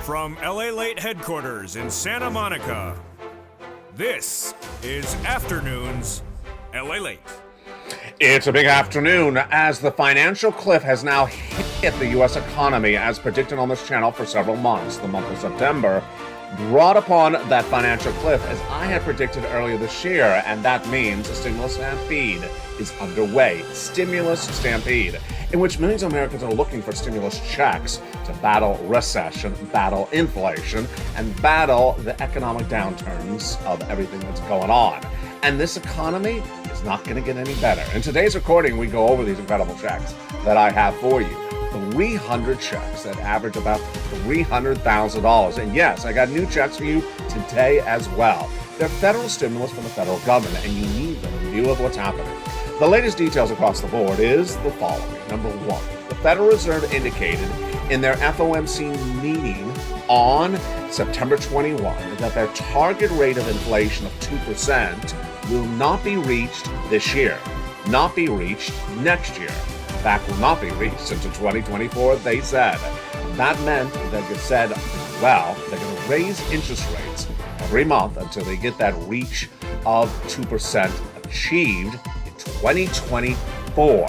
From LALATE headquarters in Santa Monica, this is Afternoons LALATE. It's a big afternoon as the financial cliff has now hit the U.S. economy as predicted on this channel for several months. The month of September brought upon that financial cliff as I had predicted earlier this year, and that means a stimulus stampede is underway. Stimulus stampede, in which millions of Americans are looking for stimulus checks to battle recession, battle inflation, and battle the economic downturns of everything that's going on. And this economy is not going to get any better. In today's recording, we go over these incredible checks that I have for you. 300 checks that average about $300,000. And yes, I got new checks for you today as well. They're federal stimulus from the federal government, and you need them in view of what's happening. The latest details across the board is the following. Number one, the Federal Reserve indicated in their FOMC meeting on September 21 that their target rate of inflation of 2% will not be reached this year, not be reached next year. In fact, will not be reached until 2024, they said. That meant that they said, well, they're going to raise interest rates every month until they get that reach of 2% achieved in 2024.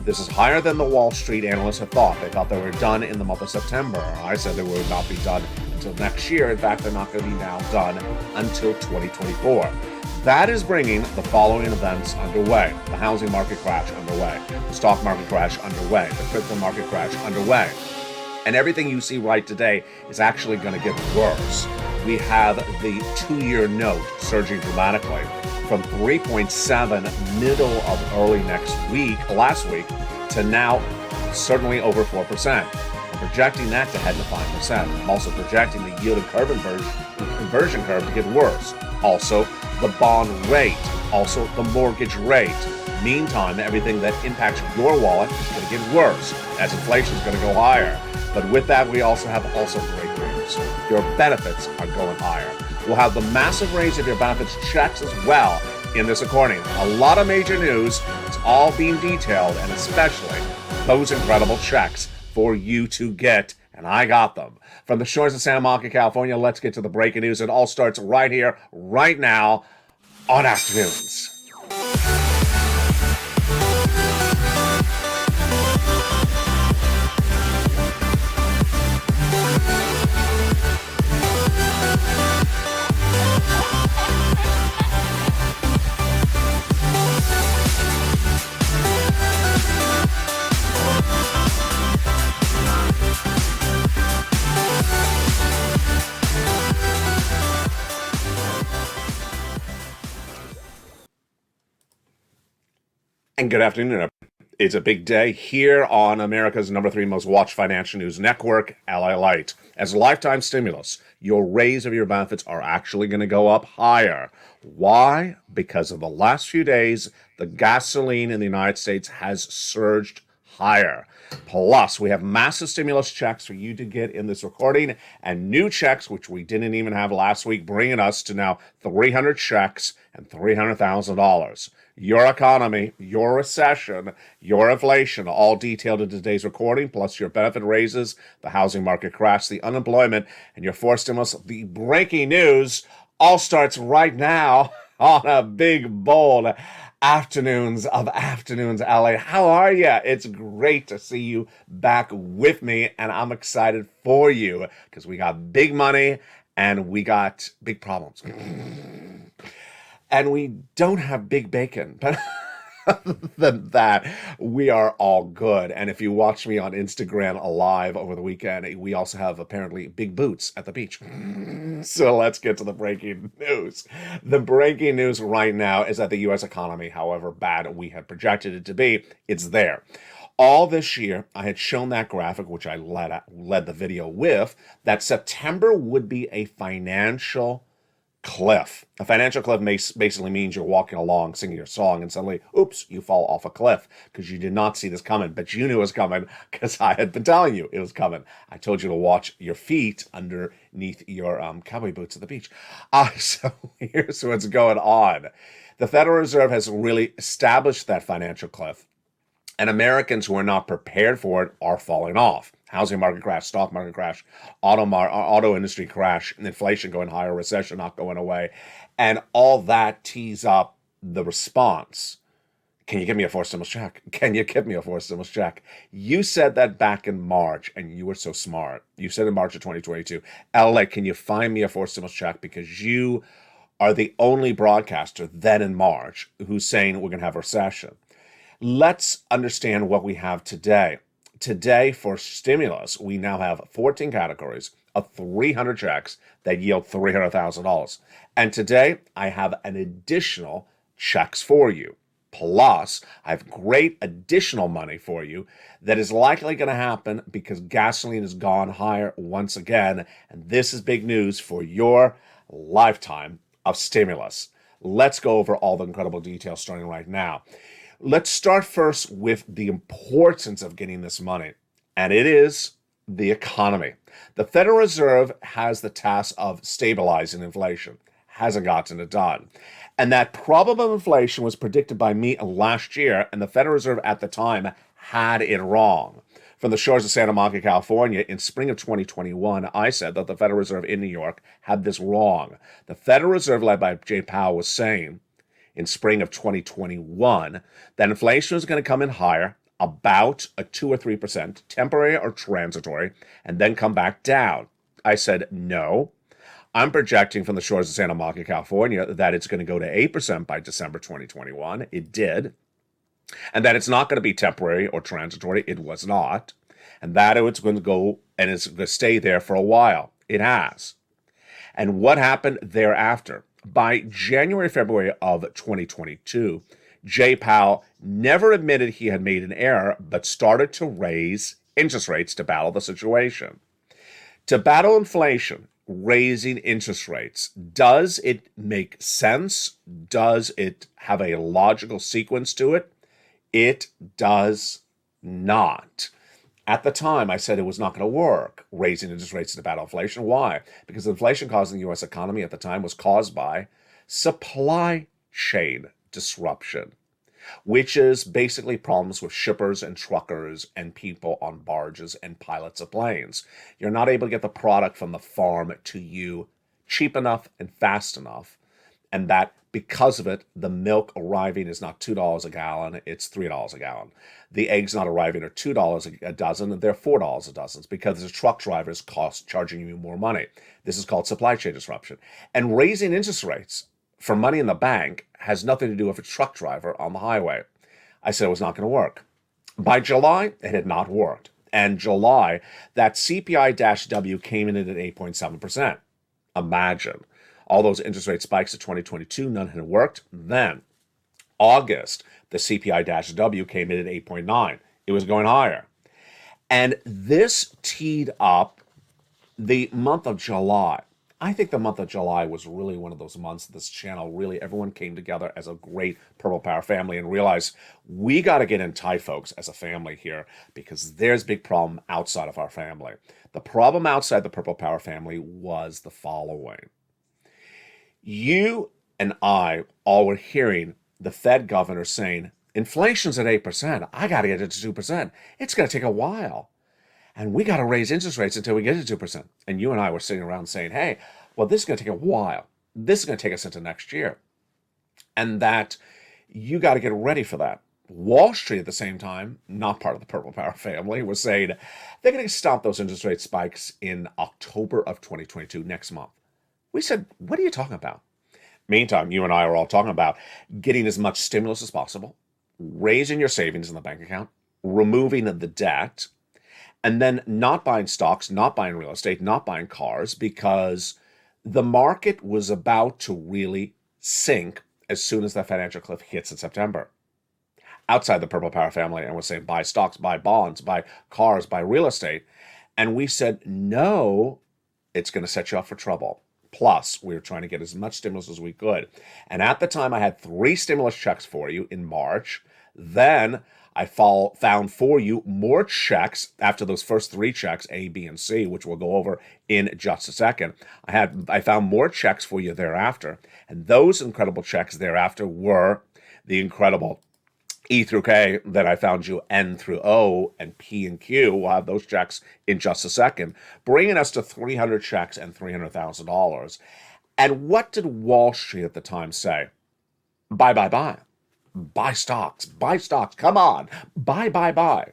This is higher than the Wall Street analysts had thought. They thought they were done in the month of September. I said they would not be done until next year. In fact, they're not going to be now done until 2024. That is bringing the following events underway. The housing market crash underway. The stock market crash underway. The crypto market crash underway. And everything you see right today is actually going to get worse. We have the two-year note surging dramatically from 3.7 middle of early last week, to now certainly over 4%. I'm projecting that to head to 5%. I'm also projecting the yield curve inversion curve to get worse. Also, the bond rate, also the mortgage rate. Meantime, everything that impacts your wallet is going to get worse as inflation is going to go higher. But with that, we also have great news. Your benefits are going higher. We'll have the massive raise of your benefits checks as well in this recording. A lot of major news. It's all being detailed, and especially those incredible checks for you to get. And I got them. From the shores of Santa Monica, California, let's get to the breaking news. It all starts right here, right now, on Afternoons. And good afternoon, everyone. It's a big day here on America's number 3 most watched financial news network, LALATE. As a lifetime stimulus, your raise of your benefits are actually going to go up higher. Why? Because of the last few days, the gasoline in the United States has surged higher. Plus, we have massive stimulus checks for you to get in this recording, and new checks, which we didn't even have last week, bringing us to now 300 checks and $300,000. Your economy, your recession, your inflation, all detailed in today's recording, plus your benefit raises, the housing market crash, the unemployment, and your forced stimulus. The breaking news all starts right now on a big, bold Afternoons of Afternoons LA. How are you? It's great to see you back with me, and I'm excited for you because we got big money and we got big problems. And we don't have big bacon, but other than that, we are all good. And if you watch me on Instagram live over the weekend, we also have apparently big boots at the beach. So let's get to the breaking news. The breaking news right now is that the U.S. economy, however bad we had projected it to be, it's there. All this year, I had shown that graphic, which I led the video with, that September would be a financial cliff. A financial cliff basically means you're walking along singing your song and suddenly, oops, you fall off a cliff because you did not see this coming, but you knew it was coming because I had been telling you it was coming. I told you to watch your feet underneath your cowboy boots at the beach. So here's what's going on. The Federal Reserve has really established that financial cliff, and Americans who are not prepared for it are falling off. Housing market crash, stock market crash, auto industry crash, and inflation going higher, recession not going away. And all that tees up the response. Can you give me a forced stimulus check? Can you give me a forced stimulus check? You said that back in March, and you were so smart. You said in March of 2022, LA, can you find me a forced stimulus check? Because you are the only broadcaster then in March who's saying we're going to have a recession. Let's understand what we have today. Today, for stimulus, we now have 14 categories of 300 checks that yield $300,000. And today, I have an additional checks for you. Plus, I have great additional money for you that is likely going to happen because gasoline has gone higher once again. And this is big news for your lifetime of stimulus. Let's go over all the incredible details starting right now. Let's start first with the importance of getting this money, and it is the economy. The Federal Reserve has the task of stabilizing inflation, hasn't gotten it done. And that probable inflation was predicted by me last year, and the Federal Reserve at the time had it wrong. From the shores of Santa Monica, California, in spring of 2021, I said that the Federal Reserve in New York had this wrong. The Federal Reserve, led by Jay Powell, was saying in spring of 2021 that inflation was going to come in higher, about a 2 or 3%, temporary or transitory, and then come back down. I said, no. I'm projecting from the shores of Santa Monica, California, that it's going to go to 8% by December 2021. It did. And that it's not going to be temporary or transitory. It was not. And that it's going to go and it's going to stay there for a while. It has. And what happened thereafter? By January, February of 2022, Jay Powell never admitted he had made an error, but started to raise interest rates to battle the situation. To battle inflation, raising interest rates, does it make sense? Does it have a logical sequence to it? It does not. At the time, I said it was not going to work, raising interest rates to battle inflation. Why? Because the inflation caused in the U.S. economy at the time was caused by supply chain disruption, which is basically problems with shippers and truckers and people on barges and pilots of planes. You're not able to get the product from the farm to you cheap enough and fast enough, and that because of it, the milk arriving is not $2 a gallon, it's $3 a gallon. The eggs not arriving are $2 a dozen, they're $4 a dozen because the truck drivers charging you more money. This is called supply chain disruption. And raising interest rates for money in the bank has nothing to do with a truck driver on the highway. I said it was not going to work. By July, it had not worked. And July, that CPI-W came in at 8.7%. Imagine. All those interest rate spikes of 2022, none had worked. Then, August, the CPI-W came in at 8.9. It was going higher. And this teed up the month of July. I think the month of July was really one of those months this channel, really everyone came together as a great Purple Power family and realized we got to get in tight, folks, as a family here because there's a big problem outside of our family. The problem outside the Purple Power family was the following. You and I all were hearing the Fed governor saying, inflation's at 8%. I got to get it to 2%. It's going to take a while. And we got to raise interest rates until we get to 2%. And you and I were sitting around saying, hey, well, this is going to take a while. This is going to take us into next year. And that you got to get ready for that. Wall Street at the same time, not part of the Purple Power family, was saying they're going to stop those interest rate spikes in October of 2022, next month. We said, what are you talking about? Meantime, you and I are all talking about getting as much stimulus as possible, raising your savings in the bank account, removing the debt, and then not buying stocks, not buying real estate, not buying cars, because the market was about to really sink as soon as that financial cliff hits in September. Outside the Purple Power family, and was saying buy stocks, buy bonds, buy cars, buy real estate. And we said, no, it's going to set you up for trouble. Plus, we were trying to get as much stimulus as we could. And at the time, I had 3 stimulus checks for you in March. Then I found for you more checks after those first 3 checks, A, B, and C, which we'll go over in just a second. I found more checks for you thereafter. And those incredible checks thereafter were the incredible E through K, then I found you N through O, and P and Q. We'll have those checks in just a second, bringing us to 300 checks and $300,000. And what did Wall Street at the time say? Buy, buy, buy. Buy stocks, buy stocks. Come on, buy, buy, buy.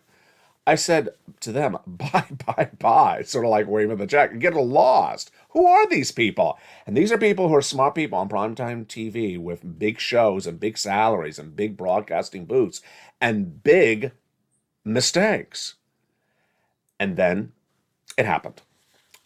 I said to them, buy, buy, buy, sort of like waving the check and get lost. Who are these people? And these are people who are smart people on primetime TV with big shows and big salaries and big broadcasting booths and big mistakes. And then it happened.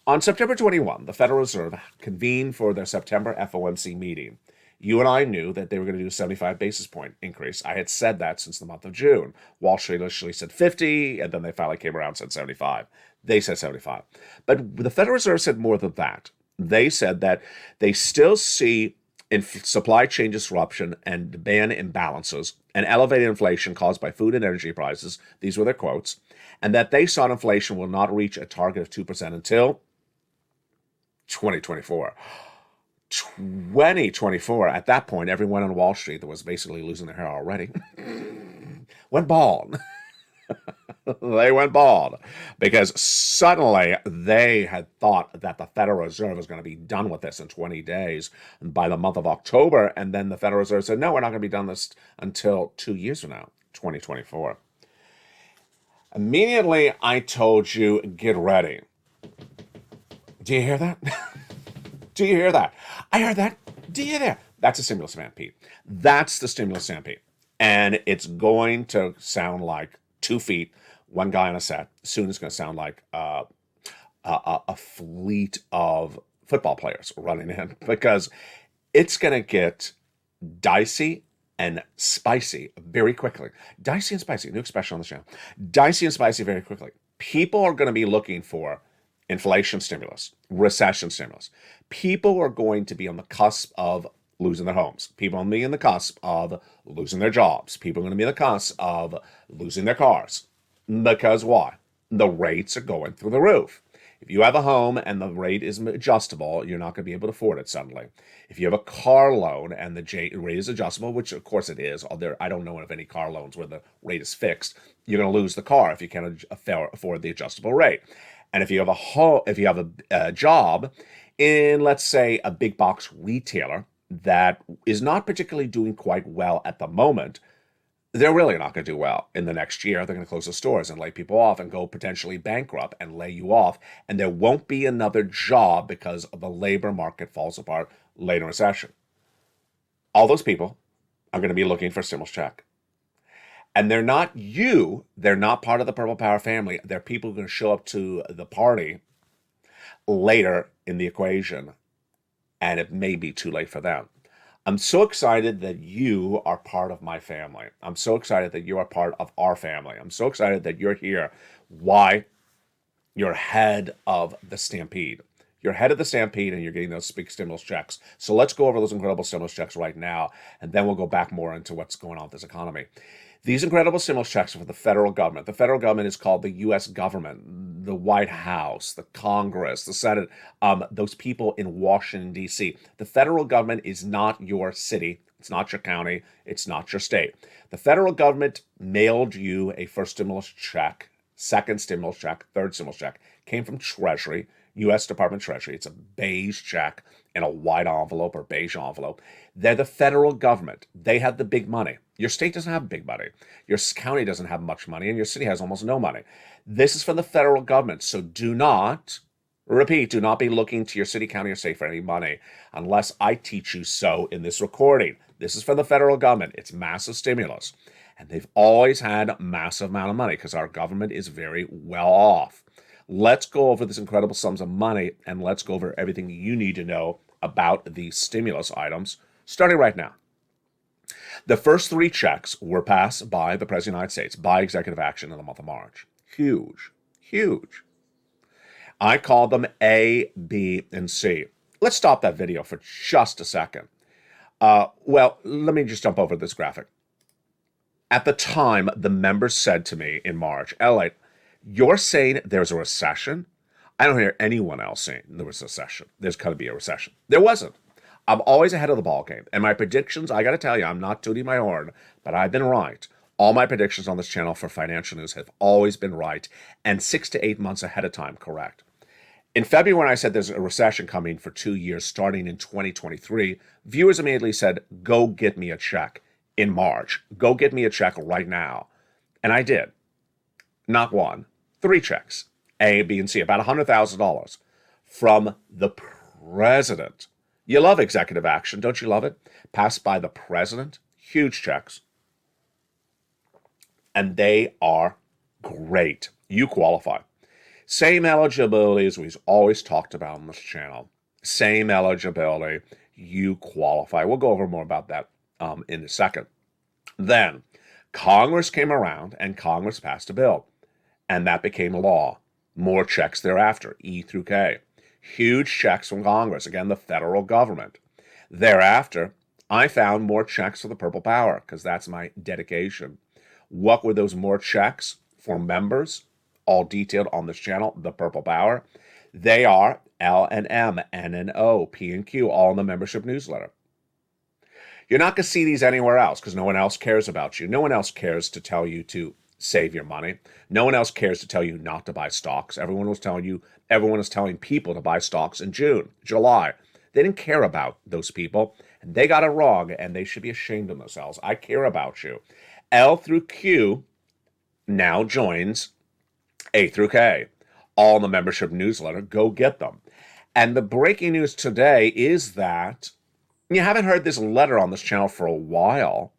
On September 21, the Federal Reserve convened for their September FOMC meeting. You and I knew that they were going to do a 75 basis point increase. I had said that since the month of June. Wall Street initially said 50, and then they finally came around and said 75. They said 75. But the Federal Reserve said more than that. They said that they still see supply chain disruption and demand imbalances and elevated inflation caused by food and energy prices. These were their quotes. And that they saw inflation will not reach a target of 2% until 2024. 2024, at that point, everyone on Wall Street that was basically losing their hair already went bald. They went bald because suddenly they had thought that the Federal Reserve was going to be done with this in 20 days by the month of October. And then the Federal Reserve said, no, we're not going to be done this until 2 years from now, 2024. Immediately, I told you, get ready. Do you hear that? Do you hear that? I heard that. Do you hear that? That's a stimulus stampede. That's the stimulus stampede. And it's going to sound like 2 feet, one guy on a set. Soon it's going to sound like a fleet of football players running in because it's going to get dicey and spicy very quickly. Dicey and spicy, new expression on the channel. Dicey and spicy very quickly. People are going to be looking for inflation stimulus, recession stimulus. People are going to be on the cusp of losing their homes. People are going to be on the cusp of losing their jobs. People are going to be on the cusp of losing their cars. Because why? The rates are going through the roof. If you have a home and the rate is adjustable, you're not going to be able to afford it suddenly. If you have a car loan and the rate is adjustable, which of course it is, I don't know of any car loans where the rate is fixed, you're going to lose the car if you can't afford the adjustable rate. And if you have a job in, let's say, a big box retailer that is not particularly doing quite well at the moment, they're really not going to do well in the next year. They're going to close the stores and lay people off and go potentially bankrupt and lay you off. And there won't be another job because the labor market falls apart later in recession. All those people are going to be looking for a stimulus check. And they're not part of the Purple Power family. They're people who are going to show up to the party later in the equation, and it may be too late for them. I'm so excited that you are part of my family. I'm so excited that you are part of our family. I'm so excited that you're here. Why? You're head of the stampede. You're head of the stampede and you're getting those big stimulus checks. So let's go over those incredible stimulus checks right now, and then we'll go back more into what's going on with this economy. These incredible stimulus checks are for the federal government. The federal government is called the U.S. government, the White House, the Congress, the Senate, those people in Washington, D.C. The federal government is not your city. It's not your county. It's not your state. The federal government mailed you a first stimulus check, second stimulus check, third stimulus check. Came from Treasury, U.S. Department of Treasury. It's a beige check in a white envelope or beige envelope. They're the federal government. They have the big money. Your state doesn't have big money. Your county doesn't have much money, and your city has almost no money. This is from the federal government. So do not be looking to your city, county, or state for any money unless I teach you so in this recording. This is from the federal government. It's massive stimulus. And they've always had a massive amount of money because our government is very well off. Let's go over this incredible sums of money, and let's go over everything you need to know about these stimulus items, starting right now. The first 3 checks were passed by the President of the United States by executive action in the month of March. Huge, huge. I call them A, B, and C. Let's stop that video for just a second. Well, let me just jump over this graphic. At the time, the members said to me in March, LALATE, you're saying there's a recession? I don't hear anyone else saying there was a recession. There's got to be a recession. There wasn't. I'm always ahead of the ball game. And my predictions, I got to tell you, I'm not tooting my horn, but I've been right All my predictions on this channel for financial news have always been right and 6 to 8 months ahead of time correct. In February, when I said there's a recession coming for 2 years starting in 2023, viewers immediately said, go get me a check in March. Go get me a check right now. And I did. Not one, 3 checks, A, B, and C, about $100,000 from the president. You love executive action, don't you love it? Passed by the president, huge checks. And they are great. You qualify. Same eligibility as we've always talked about on this channel. Same eligibility. You qualify. We'll go over more about that in a second. Then Congress came around and Congress passed a bill. And that became law. More checks thereafter, E through K. Huge checks from Congress, again, the federal government. Thereafter, I found more checks for the Purple Power, because that's my dedication. What were those more checks for members? All detailed on this channel, the Purple Power. They are L and M, N and O, P and Q, all in the membership newsletter. You're not going to see these anywhere else because no one else cares about you. No one else cares to tell you to save your money. No one else cares to tell you not to buy stocks. Everyone was telling people to buy stocks in June, July. They didn't care about those people. And they got it wrong, and they should be ashamed of themselves. I care about you. L through Q now joins A through K. All in the membership newsletter. Go get them. And the breaking news today is that you haven't heard this letter on this channel for a while,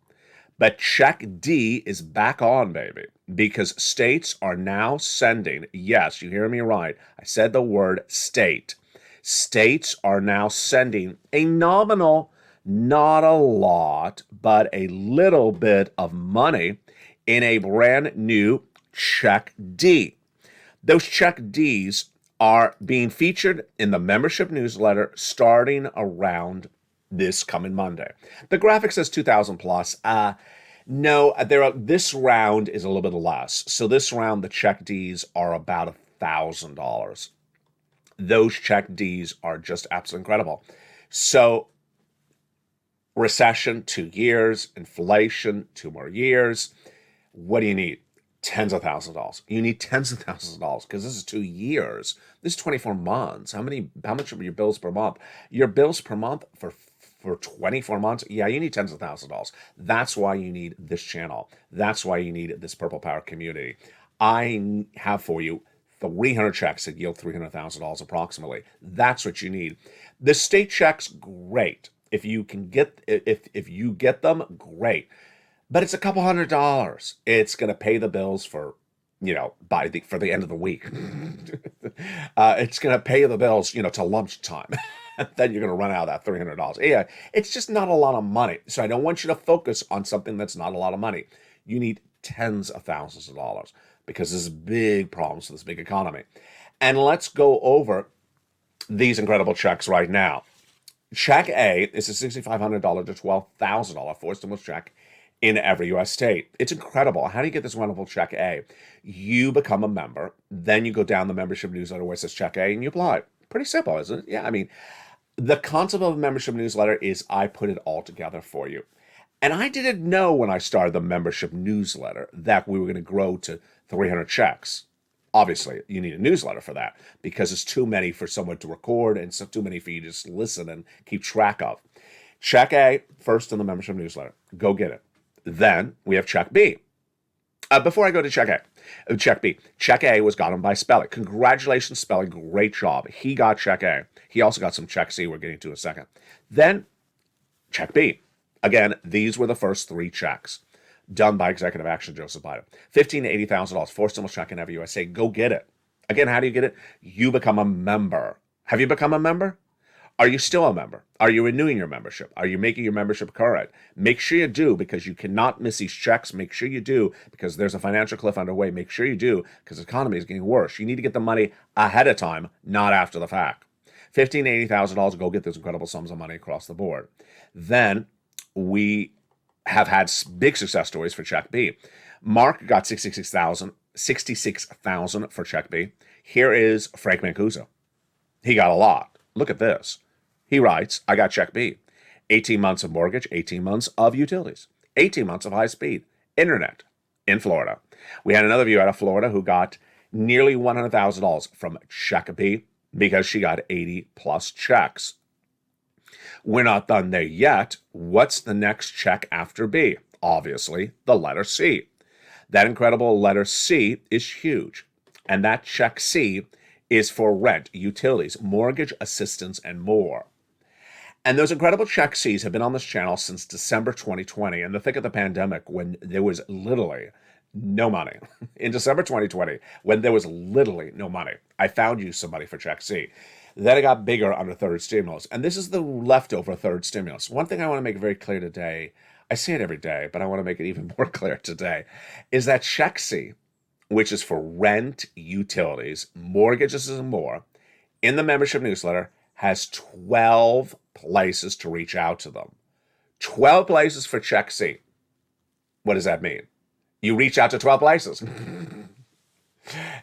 but Check D is back on, baby, because states are now sending, yes, you hear me right, I said the word state. States are now sending a nominal, not a lot, but a little bit of money in a brand new Check D. Those Check Ds are being featured in the membership newsletter starting around this coming Monday. The graphic says 2,000 plus. No, this round is a little bit less. So this round, the Check Ds are about $1,000. Those Check Ds are just absolutely incredible. So recession, 2 years, inflation, 2 more years. What do you need? Tens of thousands of dollars. You need tens of thousands of dollars because this is 2 years. This is 24 months. How much are your bills per month? Your bills per month for 24 months, yeah, you need tens of thousands of dollars. That's why you need this channel. That's why you need this Purple Power community. I have for you 300 checks that yield $300,000 approximately. That's what you need. The state checks, great. If you get them, great. But it's a couple $100. It's going to pay the bills for, for the end of the week. It's going to pay the bills, to lunchtime. Then you're going to run out of that $300. Yeah, it's just not a lot of money. So I don't want you to focus on something that's not a lot of money. You need tens of thousands of dollars because there's big problems with this big economy. And let's go over these incredible checks right now. Check A is a $6,500 to $12,000 four stimulus check in every U.S. state. It's incredible. How do you get this wonderful Check A? You become a member, then you go down the membership newsletter where it says Check A and you apply. Pretty simple, isn't it? Yeah, the concept of a membership newsletter is I put it all together for you. And I didn't know when I started the membership newsletter that we were going to grow to 300 checks. Obviously, you need a newsletter for that because it's too many for someone to record and so too many for you to just listen and keep track of. Check A, first in the membership newsletter. Go get it. Then we have Check B. Before I go to Check B, Check A was gotten by Spelling. Congratulations, Spelling. Great job. He got Check A. He also got some Check C we're getting to in a second. Then Check B. Again, these were the first 3 checks done by Executive Action Joseph Biden. $15,000 to $80,000, 4 stimulus check in every USA. Go get it. Again, how do you get it? You become a member. Have you become a member? Are you still a member? Are you renewing your membership? Are you making your membership current? Make sure you do because you cannot miss these checks. Make sure you do because there's a financial cliff underway. Make sure you do because the economy is getting worse. You need to get the money ahead of time, not after the fact. $15,000 to $80,000, go get those incredible sums of money across the board. Then we have had big success stories for Check B. Mark got $66,000 for Check B. Here is Frank Mancuso. He got a lot. Look at this. He writes, I got Check B. 18 months of mortgage, 18 months of utilities, 18 months of high speed, internet, in Florida. We had another viewer out of Florida who got nearly $100,000 from check B because she got 80 plus checks. We're not done there yet. What's the next check after B? Obviously, the letter C. That incredible letter C is huge. And that check C is for rent, utilities, mortgage assistance, and more. And those incredible check C's have been on this channel since December 2020, in the thick of the pandemic, when there was literally no money. In December 2020, when there was literally no money, I found you somebody for check C. Then it got bigger under third stimulus. And this is the leftover third stimulus. One thing I want to make very clear today, I say it every day, but I want to make it even more clear today, is that check C, which is for rent, utilities, mortgages, and more, in the membership newsletter, has 12 places to reach out to them. 12 places for check C. What does that mean? You reach out to 12 places. It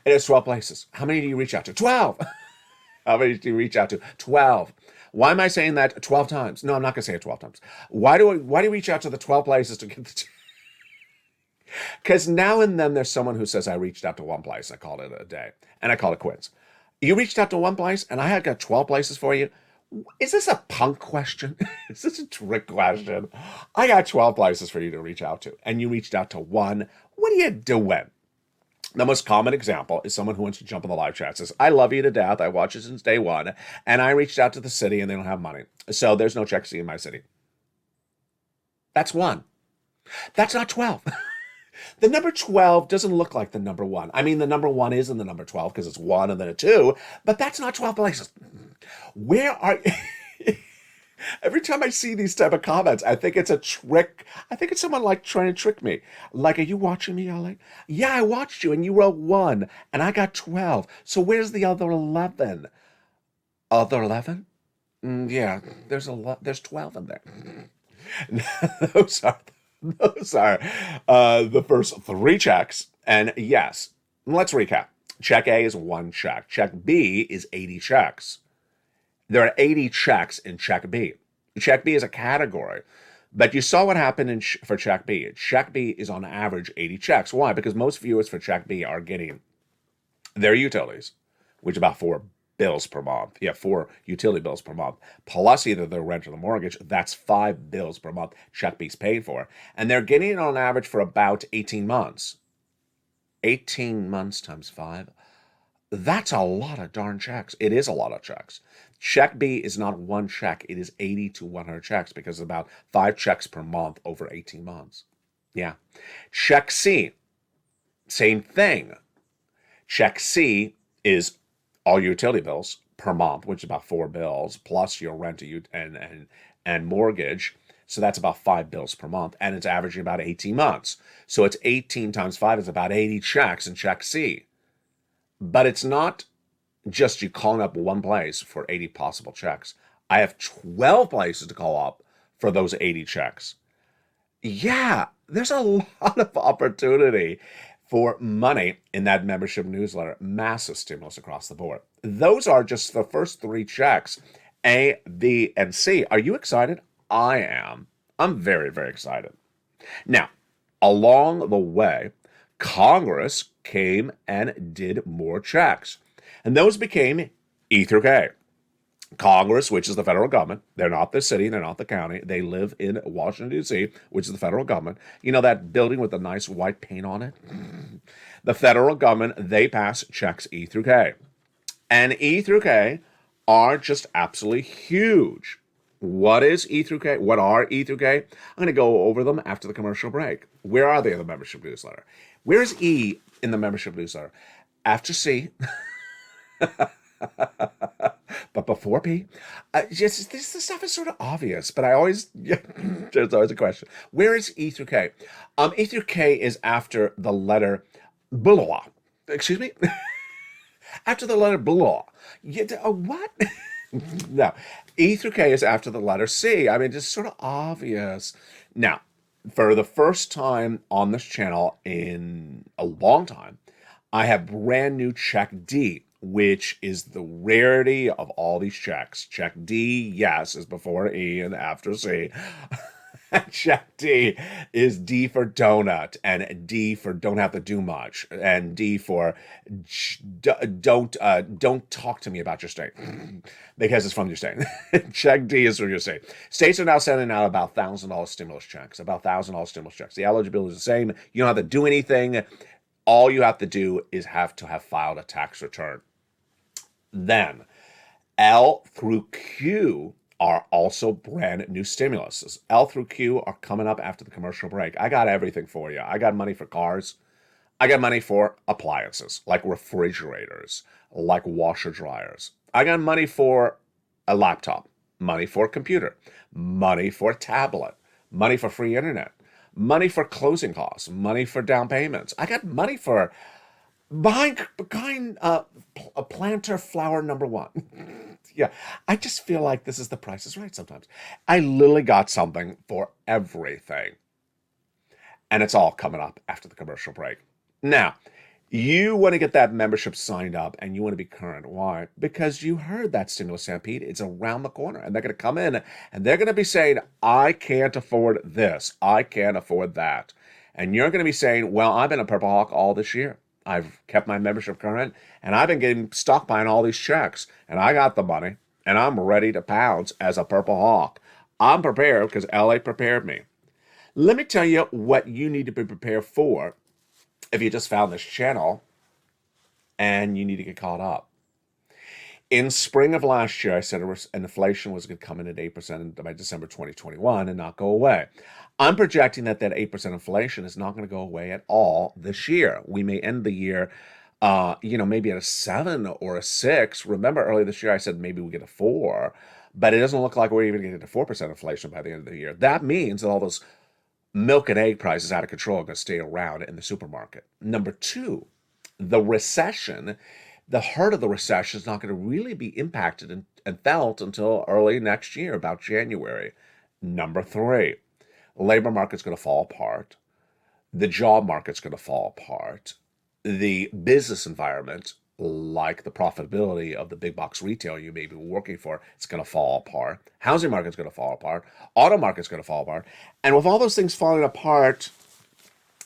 is 12 places. How many do you reach out to? 12. How many do you reach out to? 12. Why am I saying that 12 times? No, I'm not going to say it 12 times. Why do you reach out to the 12 places to get the... Because now and then there's someone who says, I reached out to one place, and I called it a day, and I call it quits. You reached out to one place, and I had got 12 places for you? Is this a punk question? Is this a trick question? I got 12 places for you to reach out to, and you reached out to one. What are you doing? The most common example is someone who wants to jump on the live chat, says, I love you to death. I watch it since day one, and I reached out to the city, and they don't have money. So there's no check C in my city. That's one. That's not 12. The number 12 doesn't look like the number 1. I mean, the number 1 is in the number 12 because it's 1 and then a 2, but that's not 12 places. Where are you? Every time I see these type of comments, I think it's a trick. I think it's someone like trying to trick me. Like, are you watching me, LA? Yeah, I watched you and you wrote 1 and I got 12. So where's the other 11? Other 11? Yeah, there's 12 in there. Those are the first 3 checks. And yes, let's recap. Check A is 1 check. Check B is 80 checks. There are 80 checks in check B. Check B is a category. But you saw what happened for check B. Check B is on average 80 checks. Why? Because most viewers for check B are getting their utilities, which is about 4 bills per month. Yeah, 4 utility bills per month, plus either their rent or the mortgage. That's 5 bills per month check B's paid for. And they're getting it on average for about 18 months. 18 months times 5. That's a lot of darn checks. It is a lot of checks. Check B is not 1 check. It is 80 to 100 checks because it's about 5 checks per month over 18 months. Yeah. Check C, same thing. Check C is all your utility bills per month, which is about 4 bills, plus your rent and mortgage. So that's about 5 bills per month, and it's averaging about 18 months. So it's 18 times 5 is about 80 checks in check C. But it's not just you calling up one place for 80 possible checks. I have 12 places to call up for those 80 checks. Yeah, there's a lot of opportunity for money in that membership newsletter. Massive stimulus across the board. Those are just the first 3 checks, A, B, and C. Are you excited? I am. I'm very, very excited. Now, along the way, Congress came and did more checks. And those became E through K. Congress, which is the federal government, they're not the city, they're not the county. They live in Washington, D.C., which is the federal government. You know that building with the nice white paint on it? The federal government, they pass checks E through K. And E through K are just absolutely huge. What is E through K? What are E through K? I'm going to go over them after the commercial break. Where are they in the membership newsletter? Where is E in the membership newsletter? After C. But before P, this stuff is sort of obvious, but there's always a question. Where is E through K? E through K is after the letter blah. Excuse me? After the letter blah. What? No. E through K is after the letter C. I mean, it's sort of obvious. Now, for the first time on this channel in a long time, I have brand new check D, which is the rarity of all these checks. Check D, yes, is before E and after C. Check D is D for donut, and D for don't have to do much, and D for don't talk to me about your state because it's from your state. Check D is from your state. States are now sending out about $1,000 stimulus checks. About $1,000 stimulus checks. The eligibility is the same. You don't have to do anything. All you have to do is have to have filed a tax return. Then L through Q are also brand new stimuluses. L through Q are coming up after the commercial break. I got everything for you. I got money for cars. I got money for appliances, like refrigerators, like washer dryers. I got money for a laptop, money for a computer, money for a tablet, money for free internet, money for closing costs, money for down payments. I got money for buying a planter flower number one. Yeah, I just feel like this is the Price is Right sometimes. I literally got something for everything. And it's all coming up after the commercial break. Now, you want to get that membership signed up and you want to be current. Why? Because you heard that stimulus stampede. It's around the corner. And they're going to come in and they're going to be saying, I can't afford this. I can't afford that. And you're going to be saying, well, I've been a Purple Hawk all this year. I've kept my membership current, and I've been getting stockpiling all these checks, and I got the money, and I'm ready to pounce as a Purple Hawk. I'm prepared because LA prepared me. Let me tell you what you need to be prepared for if you just found this channel and you need to get caught up. In spring of last year, I said inflation was going to come in at 8% by December 2021 and not go away. I'm projecting that 8% inflation is not going to go away at all this year. We may end the year, maybe at a 7 or a 6. Remember earlier this year, I said maybe we get a 4, but it doesn't look like we're even getting to 4% inflation by the end of the year. That means that all those milk and egg prices out of control are going to stay around in the supermarket. Number 2, the recession. The heart of the recession is not going to really be impacted and felt until early next year, about January. Number 3, labor market's going to fall apart. The job market's going to fall apart. The business environment, like the profitability of the big box retail you may be working for, it's going to fall apart. Housing market's going to fall apart. Auto market's going to fall apart. And with all those things falling apart,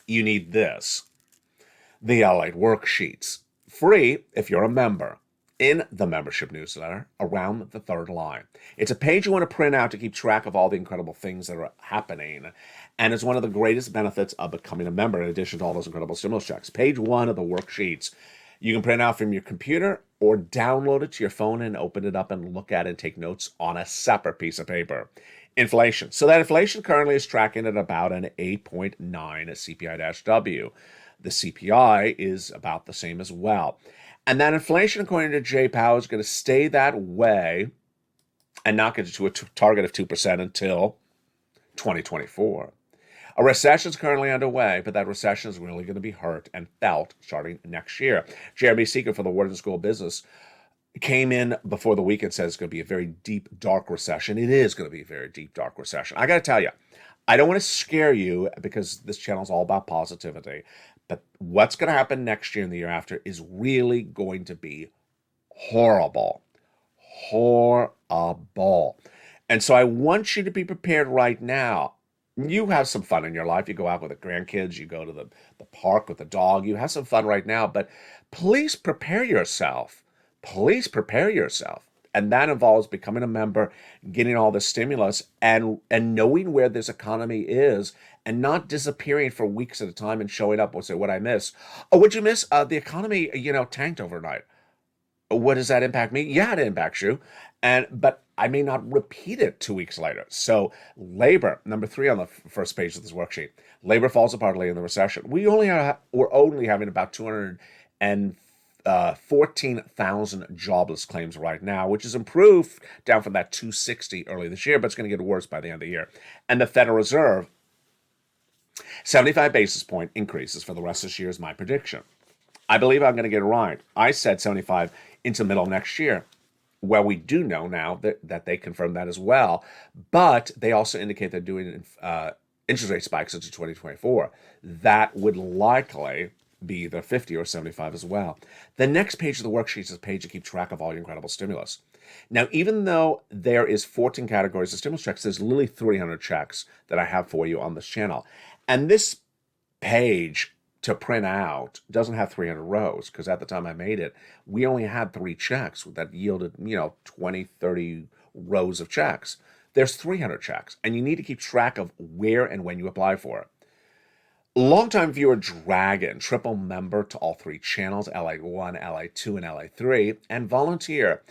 you need this. The LALATE worksheets. Free if you're a member, in the membership newsletter around the third line. It's a page you want to print out to keep track of all the incredible things that are happening. And it's one of the greatest benefits of becoming a member in addition to all those incredible stimulus checks. Page 1 of the worksheets. You can print out from your computer or download it to your phone and open it up and look at it and take notes on a separate piece of paper. Inflation. So that inflation currently is tracking at about an 8.9 CPI-W. The CPI is about the same as well. And that inflation, according to Jay Powell, is going to stay that way and not get to a target of 2% until 2024. A recession is currently underway, but that recession is really going to be hurt and felt starting next year. Jeremy Seeger for the Wharton School of Business came in before the weekend, says it's going to be a very deep, dark recession. It is going to be a very deep, dark recession. I got to tell you, I don't want to scare you because this channel is all about positivity. But what's going to happen next year and the year after is really going to be horrible. Horrible. And so I want you to be prepared right now. You have some fun in your life. You go out with the grandkids. You go to the park with the dog. You have some fun right now. But please prepare yourself. Please prepare yourself. And that involves becoming a member, getting all the stimulus, and knowing where this economy is, and not disappearing for weeks at a time and showing up and say, what I miss? Oh, what'd you miss? The economy, tanked overnight. What does that impact me? Yeah, it impacts you. But I may not repeat it 2 weeks later. So labor, number 3 on the first page of this worksheet. Labor falls apart late in the recession. We're only having about 214,000 jobless claims right now, which is improved down from that 260 early this year, but it's going to get worse by the end of the year. And the Federal Reserve, 75 basis point increases for the rest of this year is my prediction. I believe I'm going to get it right. I said 75 into the middle of next year. Well, we do know now that they confirmed that as well, but they also indicate they're doing interest rate spikes into 2024. That would likely be either 50 or 75 as well. The next page of the worksheet is a page to keep track of all your incredible stimulus. Now, even though there is 14 categories of stimulus checks, there's literally 300 checks that I have for you on this channel. And this page to print out doesn't have 300 rows, because at the time I made it, we only had 3 checks that yielded, 20, 30 rows of checks. There's 300 checks, and you need to keep track of where and when you apply for it. Longtime viewer Dragon, triple member to all 3 channels, LA1, LA2, and LA3, and volunteer.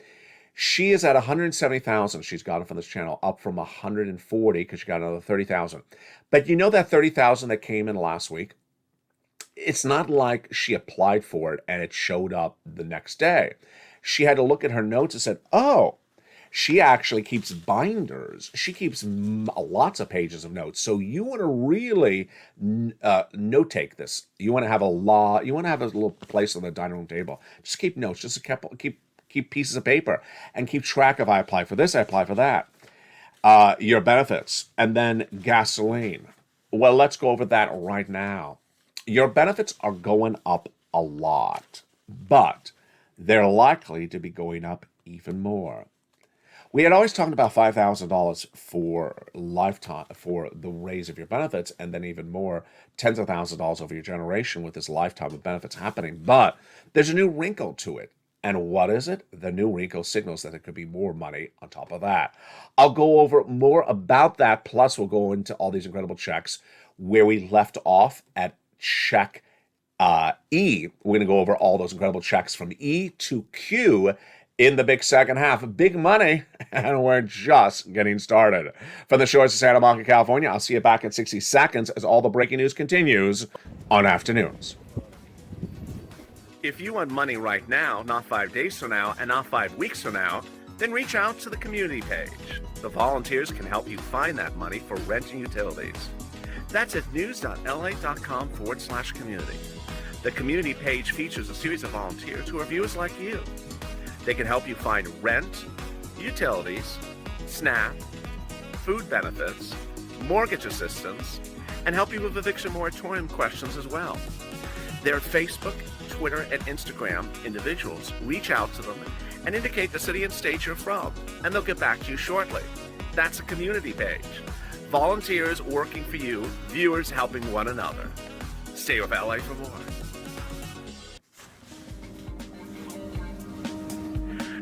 She is at 170,000 she's gotten from this channel, up from 140 because she got another 30,000. But you know that 30,000 that came in last week? It's not like she applied for it and it showed up the next day. She had to look at her notes and said, oh, she actually keeps binders. She keeps lots of pages of notes. So you want to really note-take this. You want to have you want to have a little place on the dining room table. Just keep notes. Just keep pieces of paper and keep track of, I apply for this, I apply for that. Your benefits, and then gasoline. Well, let's go over that right now. Your benefits are going up a lot, but they're likely to be going up even more. We had always talked about $5,000 for lifetime for the raise of your benefits, and then even more, tens of thousands of dollars over your generation with this lifetime of benefits happening. But there's a new wrinkle to it. And what is it? The new wrinkle signals that it could be more money on top of that. I'll go over more about that, plus we'll go into all these incredible checks where we left off at check E. We're going to go over all those incredible checks from E to Q in the big second half. Big money, and we're just getting started. From the shores of Santa Monica, California, I'll see you back in 60 seconds as all the breaking news continues on Afternoons. If you want money right now, not 5 days from now, and not 5 weeks from now, then reach out to the community page. The volunteers can help you find that money for rent and utilities. That's at news.la.com/community. The community page features a series of volunteers who are viewers like you. They can help you find rent, utilities, SNAP, food benefits, mortgage assistance, and help you with eviction moratorium questions as well. Their Facebook, Twitter, and Instagram individuals reach out to them and indicate the city and state you're from, and they'll get back to you shortly. That's a community page. Volunteers working for you, viewers helping one another. Stay with LA for more.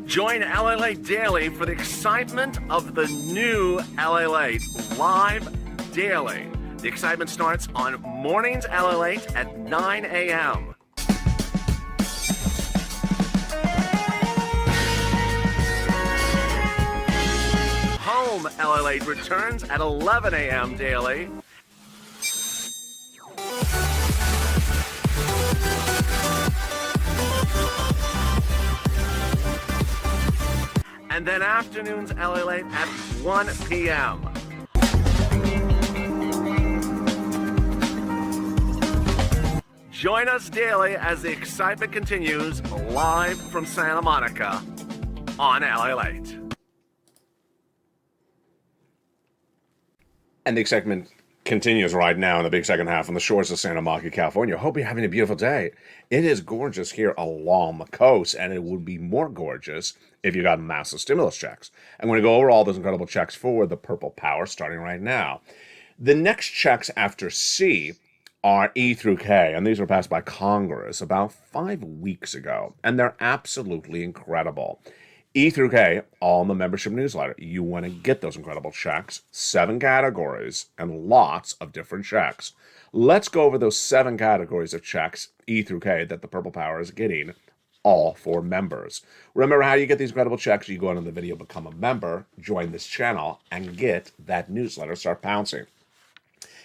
Join LALATE Daily for the excitement of the new LALATE live daily. The excitement starts on mornings LALATE at 9 a.m. Home LALATE returns at 11 a.m. daily. And then afternoons LALATE at 1 p.m. Join us daily as the excitement continues live from Santa Monica on LALATE. And the excitement continues right now in the big second half on the shores of Santa Monica, California. Hope you're having a beautiful day. It is gorgeous here along the coast, and it would be more gorgeous if you got massive stimulus checks. I'm going to go over all those incredible checks for the Purple Power starting right now. The next checks after C are E through K, and these were passed by Congress about 5 weeks ago, and they're absolutely incredible. E through K, all in the membership newsletter. You want to get those incredible checks, 7 categories, and lots of different checks. Let's go over those 7 categories of checks, E through K, that the Purple Power is getting, all for members. Remember how you get these incredible checks? You go into the video, become a member, join this channel, and get that newsletter, start pouncing.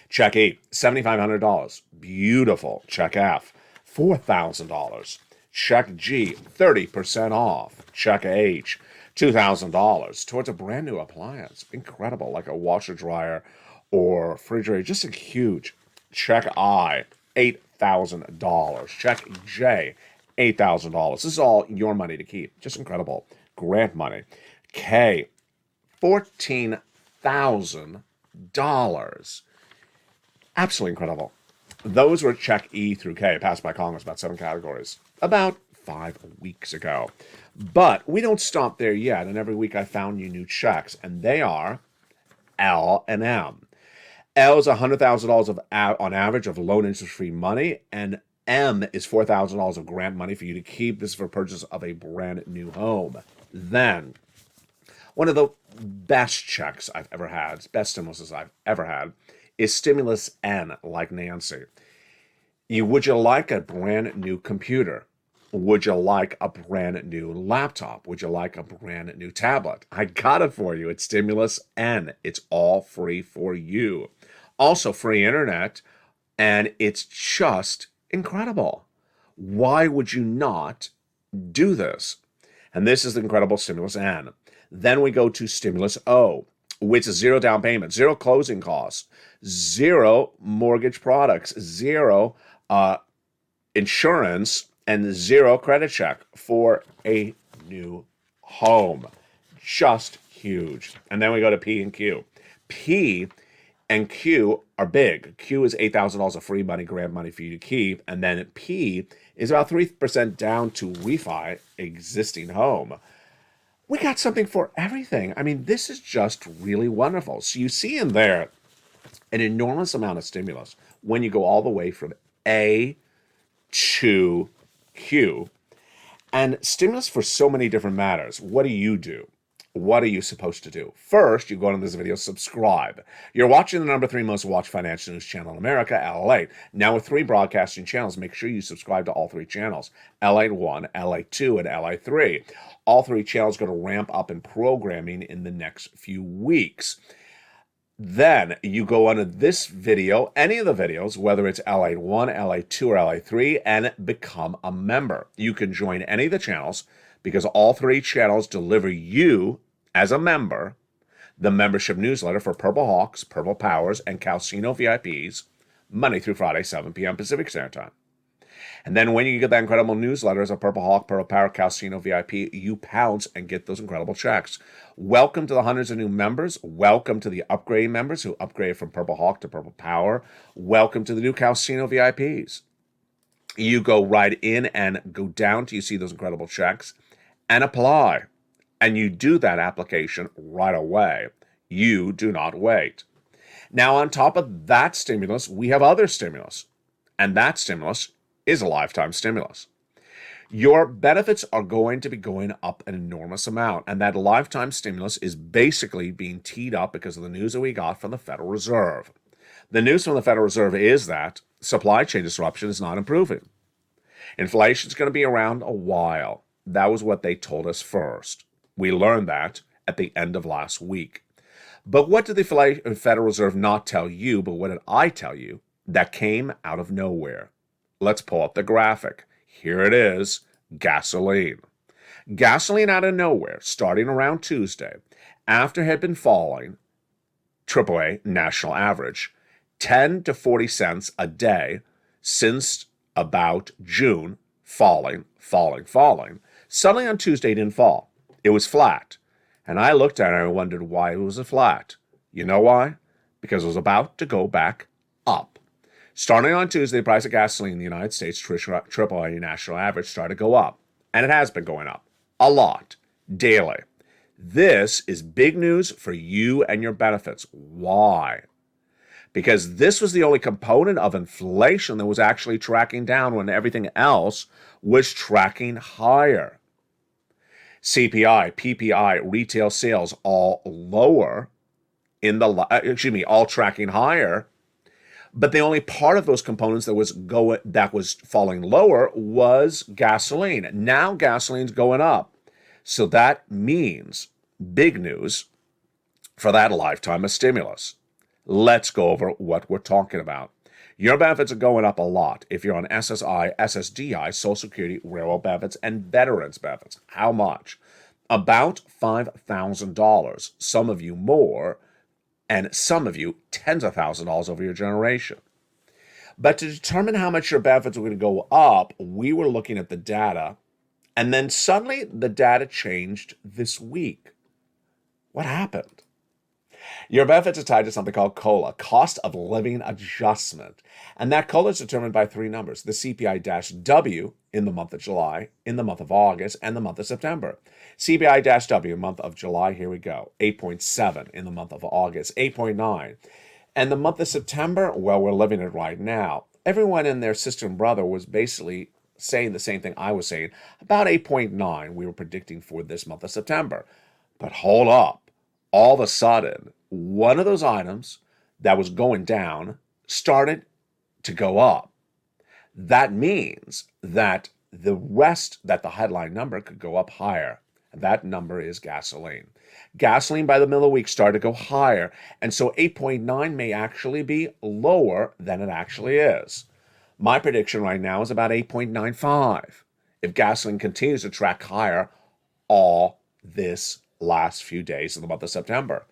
Check E, $7,500. Beautiful. Check F, $4,000. Check G, 30% off. Check H, $2,000 towards a brand new appliance. Incredible, like a washer, dryer, or refrigerator. Just a huge. Check I, $8,000. Check J, $8,000. This is all your money to keep. Just incredible. Grant money. K, $14,000. Absolutely incredible. Those were check E through K, passed by Congress, about 7 categories, about 5 weeks ago. But we don't stop there yet, and every week I found you new checks, and they are L and M. L is $100,000 on average of loan interest-free money, and M is $4,000 of grant money for you to keep. This is for purchase of a brand new home. Then, one of the best checks I've ever had, best stimuluses I've ever had, is Stimulus N, like Nancy. Would you like a brand new computer? Would you like a brand new laptop? Would you like a brand new tablet? I got it for you. It's Stimulus N. It's all free for you. Also free internet, and it's just incredible. Why would you not do this? And this is the incredible Stimulus N. Then we go to Stimulus O, which is 0 down payment, 0 closing costs, 0 mortgage products, 0 insurance, and 0 credit check for a new home. Just huge. And then we go to P and Q. P and Q are big. Q is $8,000 of free money, grant money for you to keep. And then P is about 3% down to refi existing home. We got something for everything. I mean, this is just really wonderful. So you see in there an enormous amount of stimulus when you go all the way from A to Q. And stimulus for so many different matters. What do you do? What are you supposed to do? First, you go into this video, subscribe. You're watching the number 3 most watched financial news channel in America, LALATE. Now with 3 broadcasting channels, make sure you subscribe to all 3 channels, LALATE 1, LALATE 2, and LALATE 3. All 3 channels are going to ramp up in programming in the next few weeks. Then you go under this video, any of the videos, whether it's LALATE 1, LALATE 2, or LALATE 3, and become a member. You can join any of the channels because all 3 channels deliver you, as a member, the membership newsletter for Purple Hawks, Purple Powers, and Calcino VIPs, Monday through Friday, 7 p.m. Pacific Standard Time. And then when you get that incredible newsletter as a Purple Hawk, Purple Power, Calcino VIP, you pounce and get those incredible checks. Welcome to the hundreds of new members. Welcome to the upgrade members who upgrade from Purple Hawk to Purple Power. Welcome to the new Calcino VIPs. You go right in and go down till you see those incredible checks and apply. And you do that application right away. You do not wait. Now, on top of that stimulus, we have other stimulus. And that stimulus is a lifetime stimulus. Your benefits are going to be going up an enormous amount. And that lifetime stimulus is basically being teed up because of the news that we got from the Federal Reserve. The news from the Federal Reserve is that supply chain disruption is not improving. Inflation is going to be around a while. That was what they told us first. We learned that at the end of last week. But what did the Federal Reserve not tell you, but what did I tell you that came out of nowhere? Let's pull up the graphic. Here it is, gasoline. Gasoline out of nowhere, starting around Tuesday, after it had been falling, AAA national average, 10 to 40 cents a day since about June, falling. Suddenly on Tuesday, it didn't fall. It was flat. And I looked at it and I wondered why it was flat. You know why? Because it was about to go back up. Starting on Tuesday, the price of gasoline in the United States, AAA national average, started to go up. And it has been going up. A lot. Daily. This is big news for you and your benefits. Why? Because this was the only component of inflation that was actually tracking down when everything else was tracking higher. CPI, PPI, retail sales all lower all tracking higher. But the only part of those components that was falling lower was gasoline. Now gasoline's going up. So that means big news for that lifetime of stimulus. Let's go over what we're talking about. Your benefits are going up a lot if you're on SSI, SSDI, Social Security, railroad benefits, and veterans benefits. How much? About $5,000. Some of you more, and some of you tens of thousands of dollars over your generation. But to determine how much your benefits are going to go up, we were looking at the data, and then suddenly the data changed this week. What happened? Your benefits are tied to something called COLA, cost of living adjustment. And that COLA is determined by three numbers, the CPI-W in the month of July, in the month of August, and the month of September. CPI-W, month of July, here we go, 8.7. In the month of August, 8.9. And the month of September, well, we're living it right now. Everyone and their sister and brother was basically saying the same thing I was saying, about 8.9 we were predicting for this month of September. But hold up. All of a sudden, one of those items that was going down started to go up. That means that the headline number could go up higher. That number is gasoline. Gasoline by the middle of the week started to go higher. And so 8.9 may actually be lower than it actually is. My prediction right now is about 8.95 if gasoline continues to track higher all this last few days of the month of September.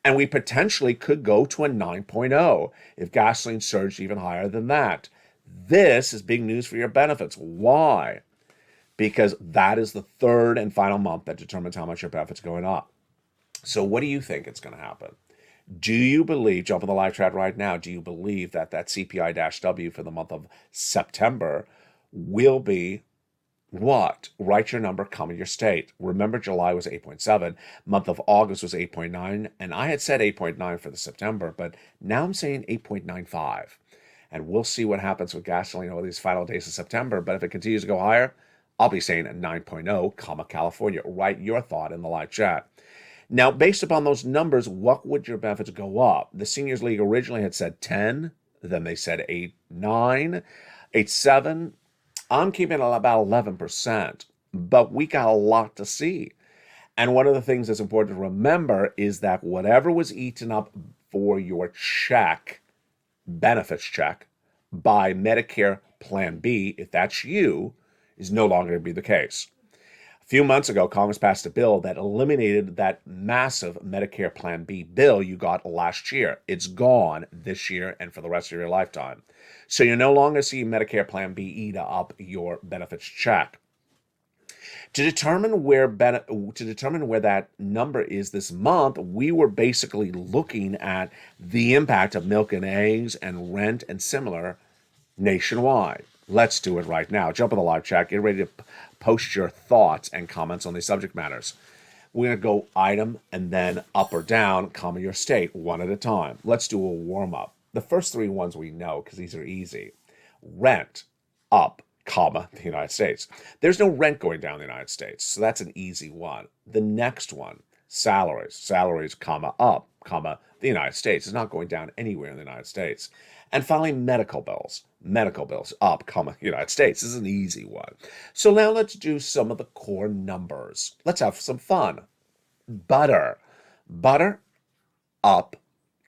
And we potentially could go to a 9.0 if gasoline surged even higher than that. This is big news for your benefits. Why? Because that is the third and final month that determines how much your benefits are going up. So what do you think is going to happen? Do you believe, jump in the live chat right now, do you believe that CPI-W for the month of September will be what? Write your number, comma your state. Remember, July was 8.7, month of August was 8.9, and I had said 8.9 for the September, but now I'm saying 8.95. And we'll see what happens with gasoline over these final days of September, but if it continues to go higher, I'll be saying a 9.0, comma California. Write your thought in the live chat. Now, based upon those numbers, what would your benefits go up? The Seniors League originally had said 10, then they said 8.9, 8.7. I'm keeping it about 11%, but we got a lot to see. And one of the things that's important to remember is that whatever was eaten up for your check, benefits check, by Medicare Plan B, if that's you, is no longer going to be the case. A few months ago, Congress passed a bill that eliminated that massive Medicare Plan B bill you got last year. It's gone this year and for the rest of your lifetime. So you no longer see Medicare Plan B eat up your benefits check. To determine where that number is this month, we were basically looking at the impact of milk and eggs and rent and similar nationwide. Let's do it right now. Jump in the live chat. Get ready to post your thoughts and comments on these subject matters. We're going to go item and then up or down, comma your state, one at a time. Let's do a warm-up. The first three ones we know because these are easy. Rent, up, comma, the United States. There's no rent going down in the United States, so that's an easy one. The next one, salaries, comma, up, comma, the United States. It's not going down anywhere in the United States. And finally, medical bills, up, comma, United States. This is an easy one. So now let's do some of the core numbers. Let's have some fun. Butter, up,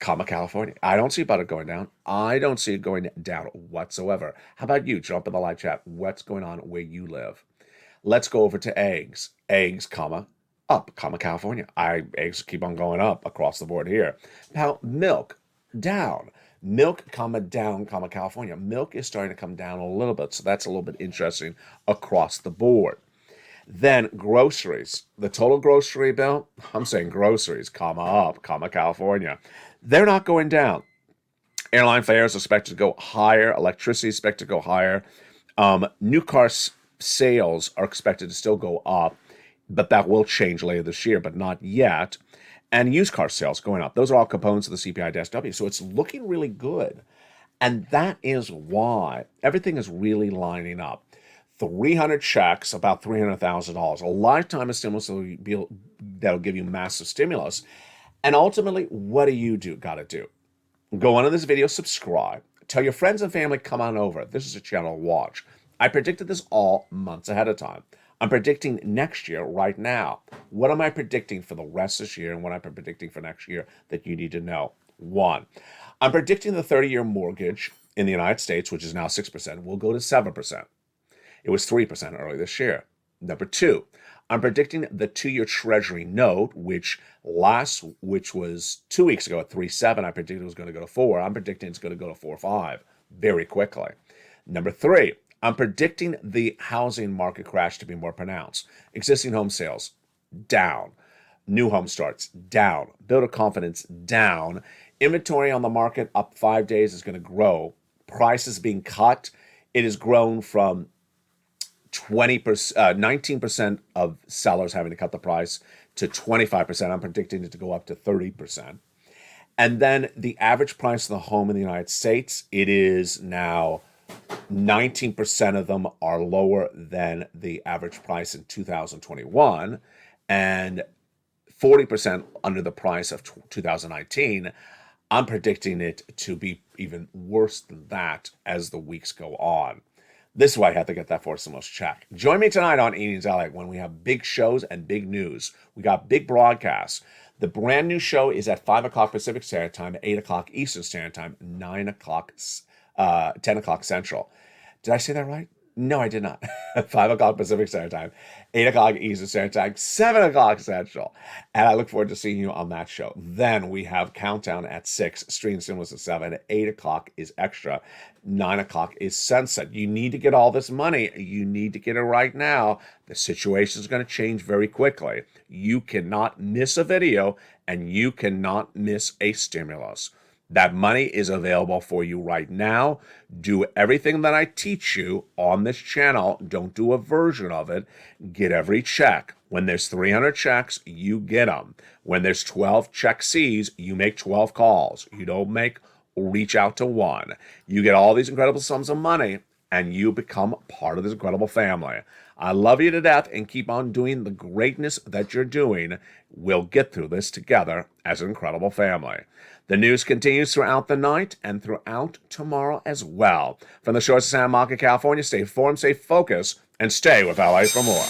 comma, California. I don't see butter going down. I don't see it going down whatsoever. How about you? Jump in the live chat. What's going on where you live? Let's go over to eggs, comma, up, comma, California. Eggs keep on going up across the board here. Now, milk, down. Milk, comma, down, comma, California. Milk is starting to come down a little bit, so that's a little bit interesting across the board. Then groceries, the total grocery bill, I'm saying groceries, comma, up, comma, California. They're not going down. Airline fares are expected to go higher. Electricity is expected to go higher. New car sales are expected to still go up, but that will change later this year, but not yet. And used car sales going up. Those are all components of the CPI-W. So it's looking really good. And that is why everything is really lining up. 300 checks, about $300,000. A lifetime of stimulus that'll give you massive stimulus. And ultimately, what do you got to do? Go on to this video, subscribe. Tell your friends and family, come on over. This is a channel to watch. I predicted this all months ahead of time. I'm predicting next year right now. What am I predicting for the rest of this year and what I'm predicting for next year that you need to know? One, I'm predicting the 30-year mortgage in the United States, which is now 6%, will go to 7%. It was 3% early this year. Number two, I'm predicting the 2-year Treasury note, which was 2 weeks ago at 3.7. I predicted it was going to go to 4. I'm predicting it's going to go to 4.5 very quickly. Number three, I'm predicting the housing market crash to be more pronounced. Existing home sales, down. New home starts down. Builder confidence down. Inventory on the market up 5 days is going to grow. Prices being cut. It has grown from 19% of sellers having to cut the price to 25%. I'm predicting it to go up to 30%. And then the average price of the home in the United States, it is now 19% of them are lower than the average price in 2021 and 40% under the price of 2019. I'm predicting it to be even worse than that as the weeks go on. This is why I have to get that Force the Most check. Join me tonight on Evenings LA when we have big shows and big news. We got big broadcasts. The brand new show is at 5 o'clock Pacific Standard Time, 8 o'clock Eastern Standard Time, 9 o'clock, 10 o'clock Central. Did I say that right? No, I did not. 5 o'clock Pacific Standard Time, 8 o'clock Eastern Standard Time, 7 o'clock Central. And I look forward to seeing you on that show. Then we have Countdown at 6, Stream Cinemas at 7, 8 o'clock is Extra, 9 o'clock is Sunset. You need to get all this money. You need to get it right now. The situation is going to change very quickly. You cannot miss a video, and you cannot miss a stimulus. That money is available for you right now. Do everything that I teach you on this channel. Don't do a version of it. Get every check. When there's 300 checks, you get them. When there's 12 check C's, you make 12 calls. You don't reach out to one. You get all these incredible sums of money, and you become part of this incredible family. I love you to death, and keep on doing the greatness that you're doing. We'll get through this together as an incredible family. The news continues throughout the night and throughout tomorrow as well. From the shores of Santa Monica, California, stay informed, stay focused, and stay with LA for more.